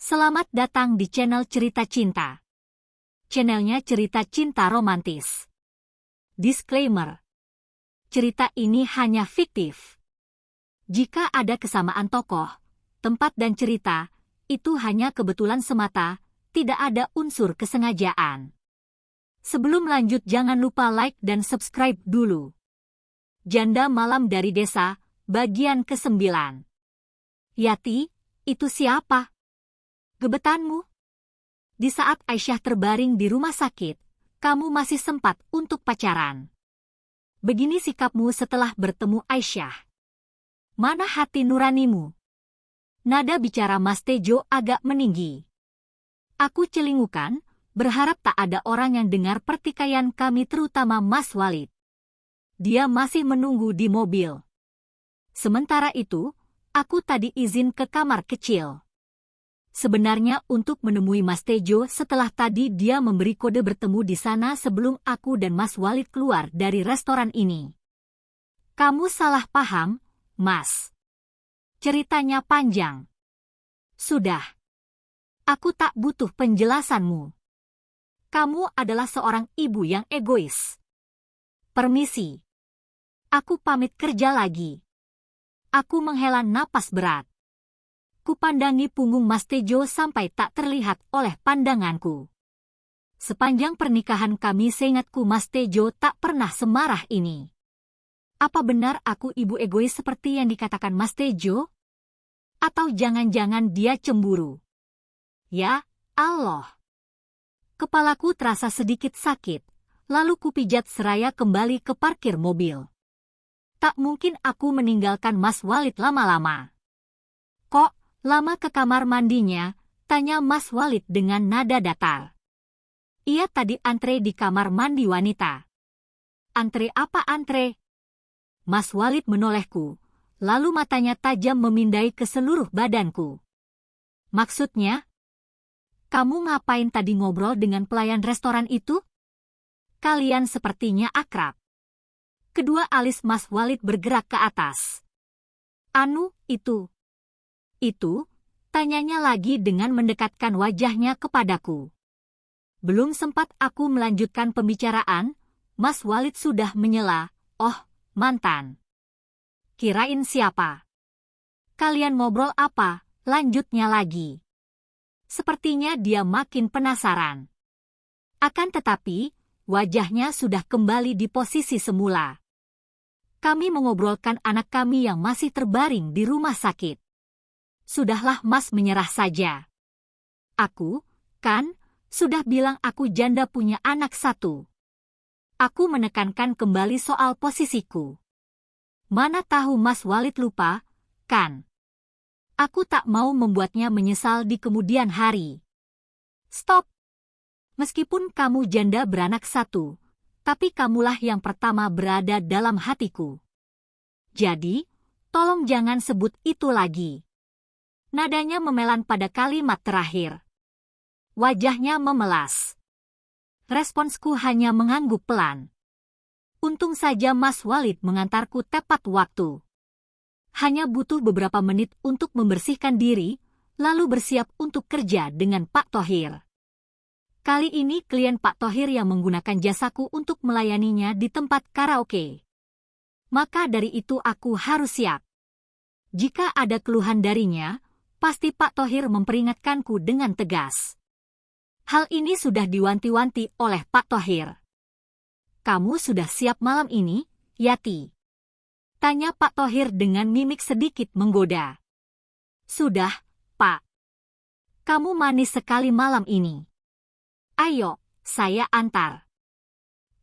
Selamat datang di channel Cerita Cinta. Channelnya cerita cinta romantis. Disclaimer. Cerita ini hanya fiktif. Jika ada kesamaan tokoh, tempat dan cerita, itu hanya kebetulan semata, tidak ada unsur kesengajaan. Sebelum lanjut jangan lupa like dan subscribe dulu. Janda Malam dari Desa, bagian ke-9. Yati, itu siapa? Gebetanmu? Di saat Aisyah terbaring di rumah sakit, kamu masih sempat untuk pacaran. Begini sikapmu setelah bertemu Aisyah. Mana hati nuranimu? Nada bicara Mas Tejo agak meninggi. Aku celingukan, berharap tak ada orang yang dengar pertikaian kami terutama Mas Walid. Dia masih menunggu di mobil. Sementara itu, aku tadi izin ke kamar kecil. Sebenarnya untuk menemui Mas Tejo setelah tadi dia memberi kode bertemu di sana sebelum aku dan Mas Walid keluar dari restoran ini. Kamu salah paham, Mas. Ceritanya panjang. Sudah. Aku tak butuh penjelasanmu. Kamu adalah seorang ibu yang egois. Permisi. Aku pamit kerja lagi. Aku menghela napas berat. Kupandangi punggung Mas Tejo sampai tak terlihat oleh pandanganku. Sepanjang pernikahan kami seingatku Mas Tejo tak pernah semarah ini. Apa benar aku ibu egois seperti yang dikatakan Mas Tejo? Atau jangan-jangan dia cemburu? Ya, Allah. Kepalaku terasa sedikit sakit, lalu kupijat seraya kembali ke parkir mobil. Tak mungkin aku meninggalkan Mas Walid lama-lama. Kok lama ke kamar mandinya? Tanya Mas Walid dengan nada datar. Ia tadi antre di kamar mandi wanita. Antre apa antre? Mas Walid menolehku, lalu matanya tajam memindai ke seluruh badanku. Maksudnya? Kamu ngapain tadi ngobrol dengan pelayan restoran itu? Kalian sepertinya akrab. Kedua alis Mas Walid bergerak ke atas. Anu, itu. Itu, tanyanya lagi dengan mendekatkan wajahnya kepadaku. Belum sempat aku melanjutkan pembicaraan, Mas Walid sudah menyela, oh, mantan. Kirain siapa? Kalian ngobrol apa? Lanjutnya lagi. Sepertinya dia makin penasaran. Akan tetapi, wajahnya sudah kembali di posisi semula. Kami mengobrolkan anak kami yang masih terbaring di rumah sakit. Sudahlah Mas menyerah saja. Aku, kan, sudah bilang aku janda punya anak satu. Aku menekankan kembali soal posisiku. Mana tahu Mas Walid lupa, kan? Aku tak mau membuatnya menyesal di kemudian hari. Stop! Meskipun kamu janda beranak satu, tapi kamulah yang pertama berada dalam hatiku. Jadi, tolong jangan sebut itu lagi. Nadanya memelan pada kalimat terakhir. Wajahnya memelas. Responsku hanya mengangguk pelan. Untung saja Mas Walid mengantarku tepat waktu. Hanya butuh beberapa menit untuk membersihkan diri, lalu bersiap untuk kerja dengan Pak Thohir. Kali ini klien Pak Thohir yang menggunakan jasaku untuk melayaninya di tempat karaoke. Maka dari itu aku harus siap. Jika ada keluhan darinya, pasti Pak Thohir memperingatkanku dengan tegas. Hal ini sudah diwanti-wanti oleh Pak Thohir. Kamu sudah siap malam ini, Yati? Tanya Pak Thohir dengan mimik sedikit menggoda. Sudah, Pak. Kamu manis sekali malam ini. Ayo, saya antar.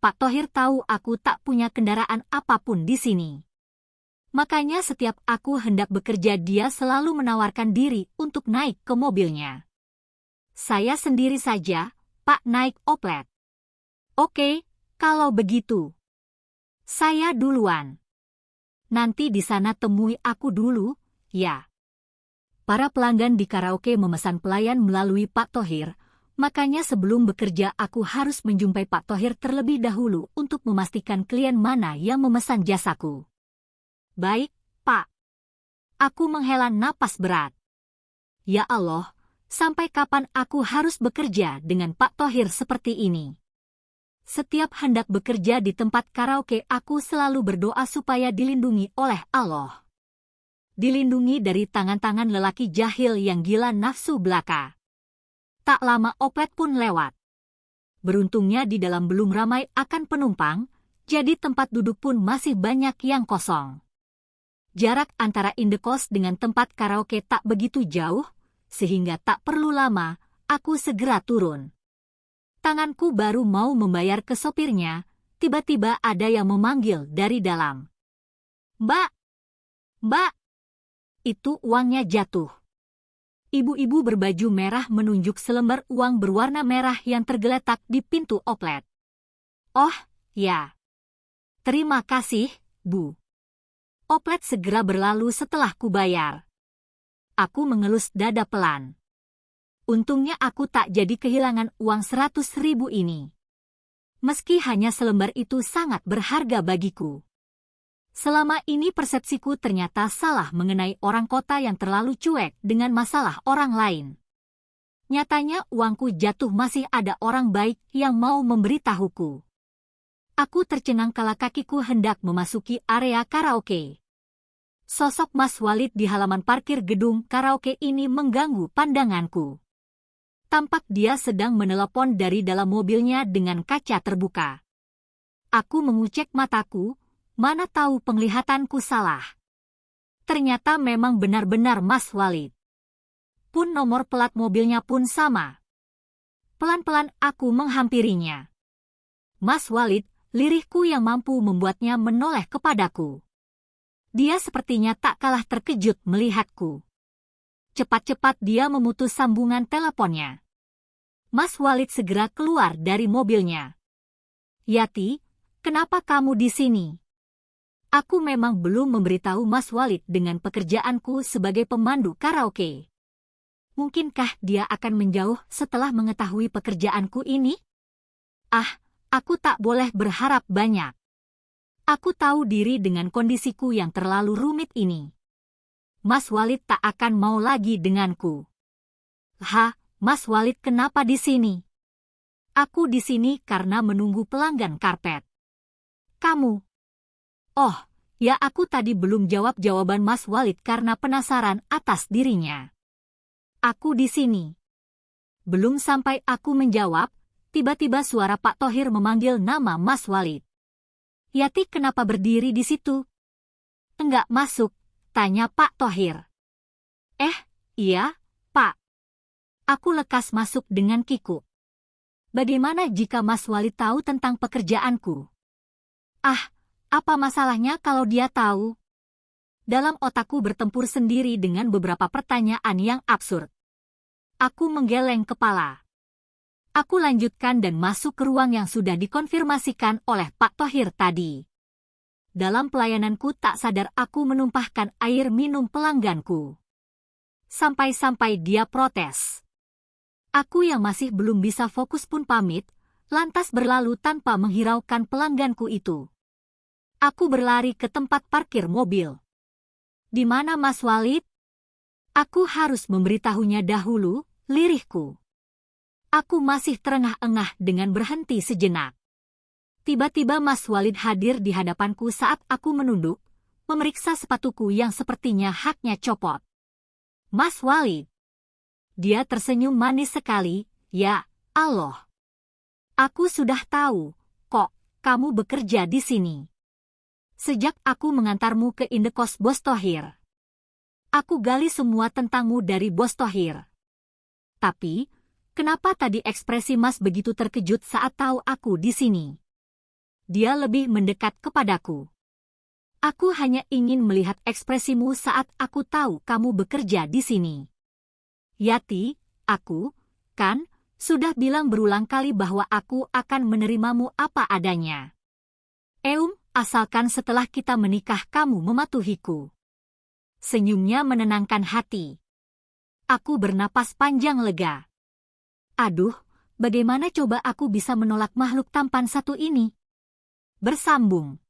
Pak Thohir tahu aku tak punya kendaraan apapun di sini. Makanya setiap aku hendak bekerja dia selalu menawarkan diri untuk naik ke mobilnya. Saya sendiri saja, Pak naik oplet. Oke, kalau begitu. Saya duluan. Nanti di sana temui aku dulu, ya. Para pelanggan di karaoke memesan pelayan melalui Pak Thohir, makanya sebelum bekerja aku harus menjumpai Pak Thohir terlebih dahulu untuk memastikan klien mana yang memesan jasaku. Baik, Pak. Aku menghela napas berat. Ya Allah, Sampai kapan aku harus bekerja dengan Pak Thohir seperti ini? Setiap hendak bekerja di tempat karaoke, aku selalu berdoa supaya dilindungi oleh Allah. Dilindungi dari tangan-tangan lelaki jahil yang gila nafsu belaka. Tak lama Oplet pun lewat. Beruntungnya di dalam belum ramai akan penumpang, jadi tempat duduk pun masih banyak yang kosong. Jarak antara indekos dengan tempat karaoke tak begitu jauh, sehingga tak perlu lama, aku segera turun. Tanganku baru mau membayar ke sopirnya, tiba-tiba ada yang memanggil dari dalam. "Mbak! Mbak!" Itu uangnya jatuh. Ibu-ibu berbaju merah menunjuk selembar uang berwarna merah yang tergeletak di pintu Oplet. "Oh, ya. Terima kasih, Bu." Oplet segera berlalu setelah kubayar. Aku mengelus dada pelan. Untungnya aku tak jadi kehilangan uang 100.000 ini. Meski hanya selembar itu sangat berharga bagiku. Selama ini persepsiku ternyata salah mengenai orang kota yang terlalu cuek dengan masalah orang lain. Nyatanya uangku jatuh masih ada orang baik yang mau memberitahuku. Aku tercengang kala kakiku hendak memasuki area karaoke. Sosok Mas Walid di halaman parkir gedung karaoke ini mengganggu pandanganku. Tampak dia sedang menelepon dari dalam mobilnya dengan kaca terbuka. Aku mengucek mataku, mana tahu penglihatanku salah. Ternyata memang benar-benar Mas Walid. Pun nomor plat mobilnya pun sama. Pelan-pelan aku menghampirinya. "Mas Walid," lirihku yang mampu membuatnya menoleh kepadaku. Dia sepertinya tak kalah terkejut melihatku. Cepat-cepat dia memutus sambungan teleponnya. Mas Walid segera keluar dari mobilnya. "Yati, kenapa kamu di sini?" Aku memang belum memberitahu Mas Walid dengan pekerjaanku sebagai pemandu karaoke. Mungkinkah dia akan menjauh setelah mengetahui pekerjaanku ini? Aku tak boleh berharap banyak. Aku tahu diri dengan kondisiku yang terlalu rumit ini. Mas Walid tak akan mau lagi denganku. Mas Walid kenapa di sini?" "Aku di sini karena menunggu pelanggan karpet." "Kamu?" "Oh, ya aku tadi belum jawab jawaban Mas Walid karena penasaran atas dirinya." "Aku di sini." Belum sampai aku menjawab, tiba-tiba suara Pak Thohir memanggil nama Mas Walid. "Yati kenapa berdiri di situ?" "Enggak masuk?" tanya Pak Thohir. Iya, Pak." Aku lekas masuk dengan kikuk. "Bagaimana jika Mas Walid tahu tentang pekerjaanku?" Apa masalahnya kalau dia tahu?" Dalam otakku bertempur sendiri dengan beberapa pertanyaan yang absurd. Aku menggeleng kepala. Aku lanjutkan dan masuk ke ruang yang sudah dikonfirmasikan oleh Pak Thohir tadi. Dalam pelayananku tak sadar aku menumpahkan air minum pelangganku. Sampai-sampai dia protes. Aku yang masih belum bisa fokus pun pamit, lantas berlalu tanpa menghiraukan pelangganku itu. Aku berlari ke tempat parkir mobil. "Di mana Mas Walid?" Aku harus memberitahunya dahulu, lirihku. Aku masih terengah-engah dengan berhenti sejenak. Tiba-tiba Mas Walid hadir di hadapanku saat aku menunduk, memeriksa sepatuku yang sepertinya haknya copot. "Mas Walid." Dia tersenyum manis sekali. "Ya, Allah. Aku sudah tahu, kok, kamu bekerja di sini. Sejak aku mengantarmu ke indekos Bos Thohir. Aku gali semua tentangmu dari Bos Thohir. Tapi, kenapa tadi ekspresi Mas begitu terkejut saat tahu aku di sini?" Dia lebih mendekat kepadaku. "Aku hanya ingin melihat ekspresimu saat aku tahu kamu bekerja di sini. Yati, aku, kan, sudah bilang berulang kali bahwa aku akan menerimamu apa adanya. Asalkan setelah kita menikah kamu mematuhiku." Senyumnya menenangkan hati. Aku bernapas panjang lega. Aduh, bagaimana coba aku bisa menolak makhluk tampan satu ini? Bersambung.